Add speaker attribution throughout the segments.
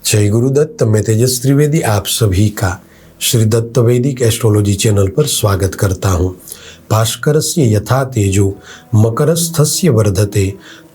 Speaker 1: जय गुरुदत्त। मैं तेजस त्रिवेदी आप सभी का श्री दत्त वैदिक एस्ट्रोलॉजी चैनल पर स्वागत करता हूँ। भास्करस्य यथा तेजो मकरस्थस्य वर्धते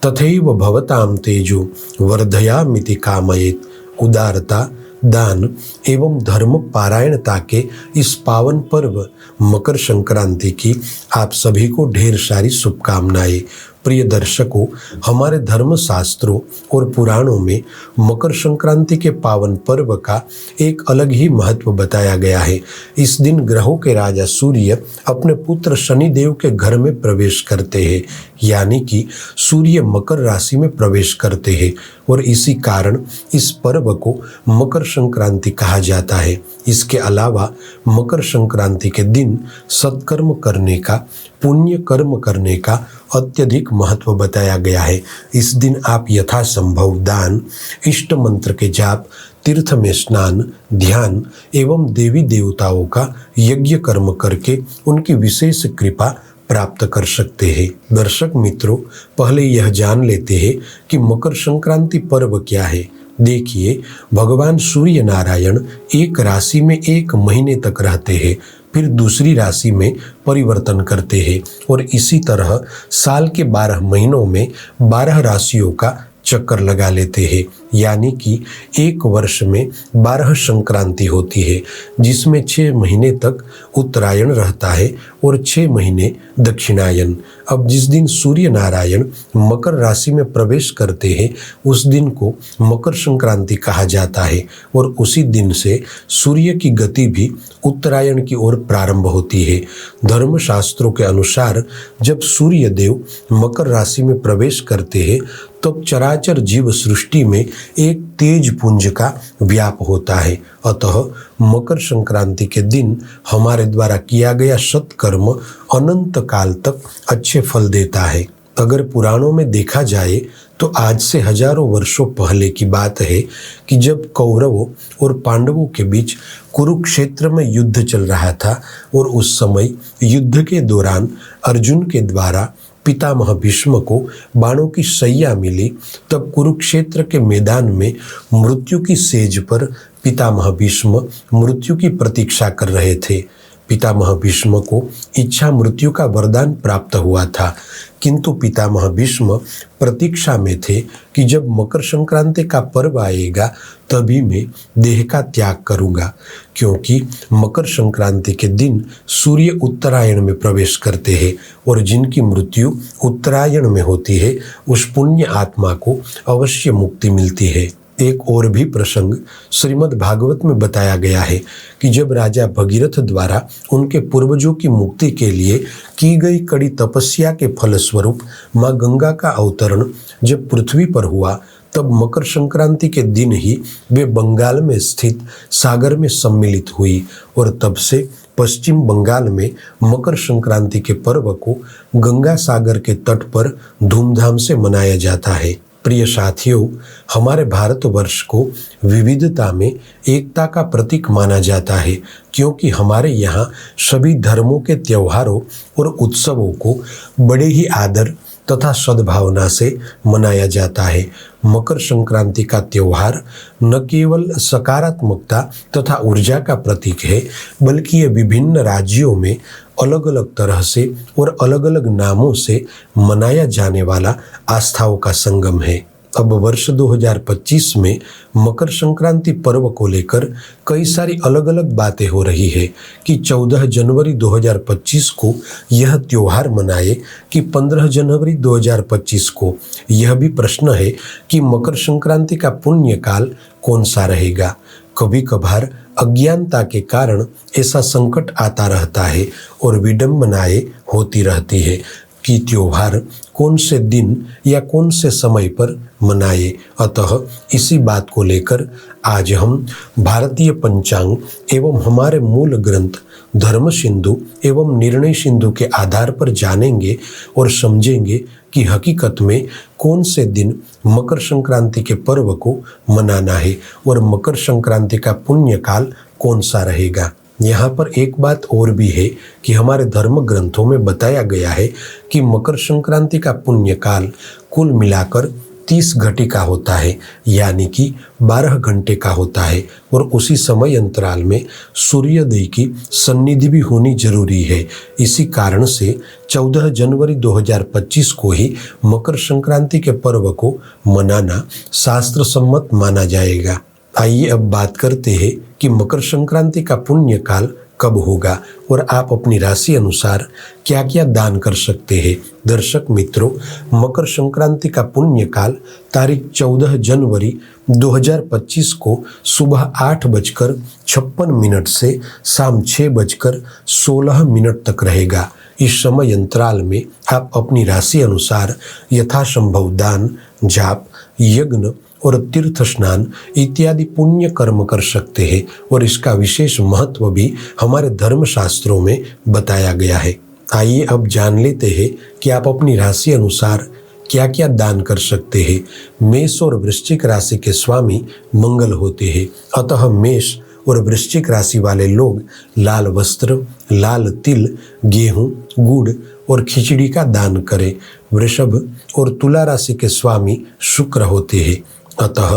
Speaker 1: तथैव भवतां तेजो वर्धयामिति कामयेत। उदारता, दान एवं धर्म पारायणता के इस पावन पर्व मकर संक्रांति की आप सभी को ढेर सारी शुभकामनाएं। प्रिय दर्शकों, हमारे धर्म शास्त्रों और पुराणों में मकर संक्रांति के पावन पर्व का एक अलग ही महत्व बताया गया है। इस दिन ग्रहों के राजा सूर्य अपने पुत्र शनिदेव के घर में प्रवेश करते हैं, यानी कि सूर्य मकर राशि में प्रवेश करते हैं और इसी कारण इस पर्व को मकर संक्रांति कहा जाता है। इसके अलावा मकर संक्रांति के दिन सत्कर्म करने का, पुण्य कर्म करने का अत्यधिक महत्व बताया गया है। इस दिन आप यथासंभव दान, इष्ट मंत्र के जाप, तीर्थ में स्नान, ध्यान एवं देवी देवताओं का यज्ञ कर्म करके उनकी विशेष कृपा प्राप्त कर सकते हैं। दर्शक मित्रों, पहले यह जान लेते हैं कि मकर संक्रांति पर्व क्या है। देखिए, भगवान सूर्य नारायण एक राशि में एक महीने तक रहते हैं, फिर दूसरी राशि में परिवर्तन करते हैं और इसी तरह साल के 12 महीनों में 12 राशियों का चक्कर लगा लेते हैं, यानी कि एक वर्ष में 12 संक्रांति होती है, जिसमें 6 महीने तक उत्तरायण रहता है और 6 महीने दक्षिणायन। अब जिस दिन सूर्य नारायण मकर राशि में प्रवेश करते हैं उस दिन को मकर संक्रांति कहा जाता है और उसी दिन से सूर्य की गति भी उत्तरायण की ओर प्रारंभ होती है। धर्मशास्त्रों के अनुसार जब सूर्य देव मकर राशि में प्रवेश करते हैं तब चराचर जीव सृष्टि में एक तेज पुंज का व्याप होता है। अतः मकर संक्रांति के दिन हमारे द्वारा किया गया सत्कर्म अनंत काल तक अच्छे फल देता है। अगर पुराणों में देखा जाए तो आज से हजारों वर्षों पहले की बात है कि जब कौरवों और पांडवों के बीच कुरुक्षेत्र में युद्ध चल रहा था और उस समय युद्ध के दौरान अर्जुन के द्वारा पितामह भीष्म को बाणों की सैया मिली, तब कुरुक्षेत्र के मैदान में मृत्यु की सेज पर पितामह भीष्म मृत्यु की प्रतीक्षा कर रहे थे। पितामह भीष्म को इच्छा मृत्यु का वरदान प्राप्त हुआ था, किंतु पितामह भीष्म प्रतीक्षा में थे कि जब मकर संक्रांति का पर्व आएगा तभी मैं देह का त्याग करूंगा, क्योंकि मकर संक्रांति के दिन सूर्य उत्तरायण में प्रवेश करते हैं और जिनकी मृत्यु उत्तरायण में होती है उस पुण्य आत्मा को अवश्य मुक्ति मिलती है। एक और भी प्रसंग श्रीमद् भागवत में बताया गया है कि जब राजा भगीरथ द्वारा उनके पूर्वजों की मुक्ति के लिए की गई कड़ी तपस्या के फलस्वरूप माँ गंगा का अवतरण जब पृथ्वी पर हुआ, तब मकर संक्रांति के दिन ही वे बंगाल में स्थित सागर में सम्मिलित हुई और तब से पश्चिम बंगाल में मकर संक्रांति के पर्व को गंगा सागर के तट पर धूमधाम से मनाया जाता है। प्रिय साथियों, हमारे भारतवर्ष को विविधता में एकता का प्रतीक माना जाता है, क्योंकि हमारे यहाँ सभी धर्मों के त्योहारों और उत्सवों को बड़े ही आदर तथा सद्भावना से मनाया जाता है। मकर संक्रांति का त्यौहार न केवल सकारात्मकता तथा ऊर्जा का प्रतीक है, बल्कि ये विभिन्न राज्यों में अलग अलग तरह से और अलग अलग नामों से मनाया जाने वाला आस्थाओं का संगम है। अब वर्ष 2025 में मकर संक्रांति पर्व को लेकर कई सारी अलग अलग बातें हो रही है कि 14 जनवरी 2025 को यह त्योहार मनाए कि 15 जनवरी 2025 को। यह भी प्रश्न है कि मकर संक्रांति का पुण्य काल कौन सा रहेगा। कभी कभार अज्ञानता के कारण ऐसा संकट आता रहता है और विडंबनाएं होती रहती है कि त्योहार कौन से दिन या कौन से समय पर मनाए। अतः इसी बात को लेकर आज हम भारतीय पंचांग एवं हमारे मूल ग्रंथ धर्म सिंधु एवं निर्णय सिंधु के आधार पर जानेंगे और समझेंगे कि हकीकत में कौन से दिन मकर संक्रांति के पर्व को मनाना है और मकर संक्रांति का पुण्य काल कौन सा रहेगा। यहाँ पर एक बात और भी है कि हमारे धर्म ग्रंथों में बताया गया है कि मकर संक्रांति का पुण्य काल कुल मिलाकर 30 घटिका होता है, यानी कि 12 घंटे का होता है, और उसी समय अंतराल में सूर्योदय की सन्निधि भी होनी जरूरी है। इसी कारण से 14 जनवरी 2025 को ही मकर संक्रांति के पर्व को मनाना शास्त्र सम्मत माना जाएगा। आइए अब बात करते हैं कि मकर संक्रांति का पुण्य काल कब होगा और आप अपनी राशि अनुसार क्या क्या दान कर सकते हैं। दर्शक मित्रों, मकर संक्रांति का पुण्य काल तारीख 14 जनवरी 2025 को सुबह 8:56 से शाम 6:16 तक रहेगा। इस समय अंतराल में आप अपनी राशि अनुसार यथासंभव दान, जाप, यज्ञ और तीर्थ स्नान इत्यादि पुण्य कर्म कर सकते हैं, और इसका विशेष महत्व भी हमारे धर्मशास्त्रों में बताया गया है। आइए अब जान लेते हैं कि आप अपनी राशि अनुसार क्या क्या दान कर सकते हैं। मेष और वृश्चिक राशि के स्वामी मंगल होते हैं, अतः मेष और वृश्चिक राशि वाले लोग लाल वस्त्र, लाल तिल, गेहूं, गुड़ और खिचड़ी का दान करें। वृषभ और तुला राशि के स्वामी शुक्र होते हैं, अतः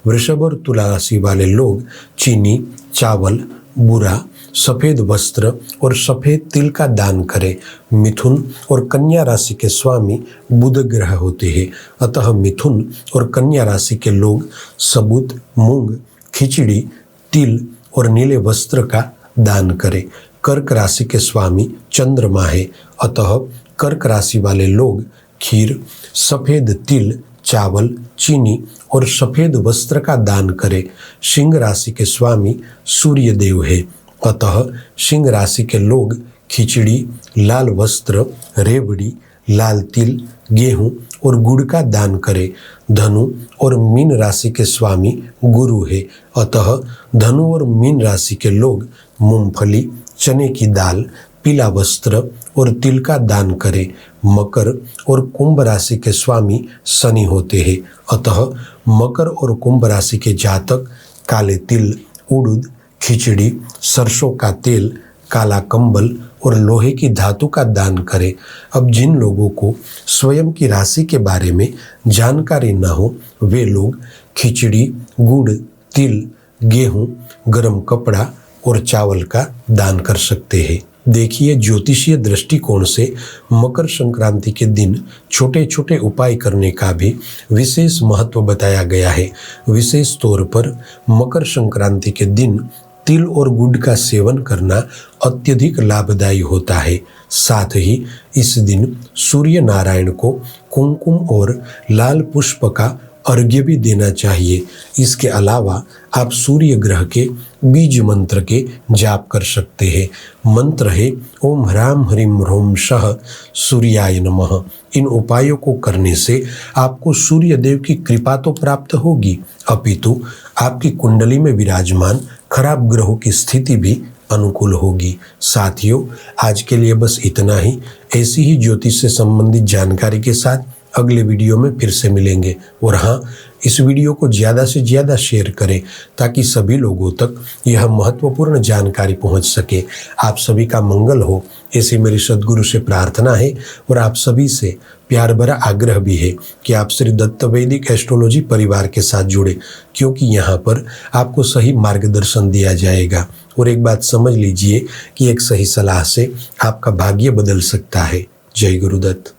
Speaker 1: वृषभ और तुला राशि वाले लोग चीनी, चावल, बूरा, सफ़ेद वस्त्र और सफ़ेद तिल का दान करें। मिथुन और कन्या राशि के स्वामी बुध ग्रह होते हैं, अतः मिथुन और कन्या राशि के लोग सबूत, मूंग, खिचड़ी, तिल और नीले वस्त्र का दान करें। कर्क राशि के स्वामी चंद्रमा है, अतः कर्क राशि वाले लोग खीर, सफ़ेद तिल, चावल, चीनी और सफ़ेद वस्त्र का दान करें। सिंह राशि के स्वामी सूर्य देव है, अतः सिंह राशि के लोग खिचड़ी, लाल वस्त्र, रेवड़ी, लाल तिल, गेहूं और गुड़ का दान करें। धनु और मीन राशि के स्वामी गुरु है, अतः धनु और मीन राशि के लोग मूंगफली, चने की दाल, पीला वस्त्र और तिल का दान करें। मकर और कुंभ राशि के स्वामी शनि होते हैं, अतः मकर और कुंभ राशि के जातक काले तिल, उड़द, खिचड़ी, सरसों का तेल, काला कंबल और लोहे की धातु का दान करें। अब जिन लोगों को स्वयं की राशि के बारे में जानकारी न हो, वे लोग खिचड़ी, गुड़, तिल, गेहूं, गरम कपड़ा और चावल का दान कर सकते हैं। देखिए, ज्योतिषीय दृष्टिकोण से मकर संक्रांति के दिन छोटे छोटे उपाय करने का भी विशेष महत्व बताया गया है। विशेष तौर पर मकर संक्रांति के दिन तिल और गुड़ का सेवन करना अत्यधिक लाभदायी होता है। साथ ही इस दिन सूर्य नारायण को कुमकुम और लाल पुष्प का अर्घ्य भी देना चाहिए। इसके अलावा आप सूर्य ग्रह के बीज मंत्र के जाप कर सकते हैं। मंत्र है ओम ह्रां ह्रीं ह्रौं सः सूर्याय नमः। इन उपायों को करने से आपको सूर्य देव की कृपा तो प्राप्त होगी, अपितु आपकी कुंडली में विराजमान खराब ग्रहों की स्थिति भी अनुकूल होगी। साथियों, आज के लिए बस इतना ही। ऐसी ही ज्योतिष से संबंधित जानकारी के साथ अगले वीडियो में फिर से मिलेंगे। और हाँ, इस वीडियो को ज़्यादा से ज़्यादा शेयर करें ताकि सभी लोगों तक यह महत्वपूर्ण जानकारी पहुंच सके। आप सभी का मंगल हो, ऐसी मेरी सद्गुरु से प्रार्थना है। और आप सभी से प्यार भरा आग्रह भी है कि आप श्री दत्त वैदिक एस्ट्रोलॉजी परिवार के साथ जुड़े, क्योंकि यहाँ पर आपको सही मार्गदर्शन दिया जाएगा। और एक बात समझ लीजिए कि एक सही सलाह से आपका भाग्य बदल सकता है। जय गुरुदत्त।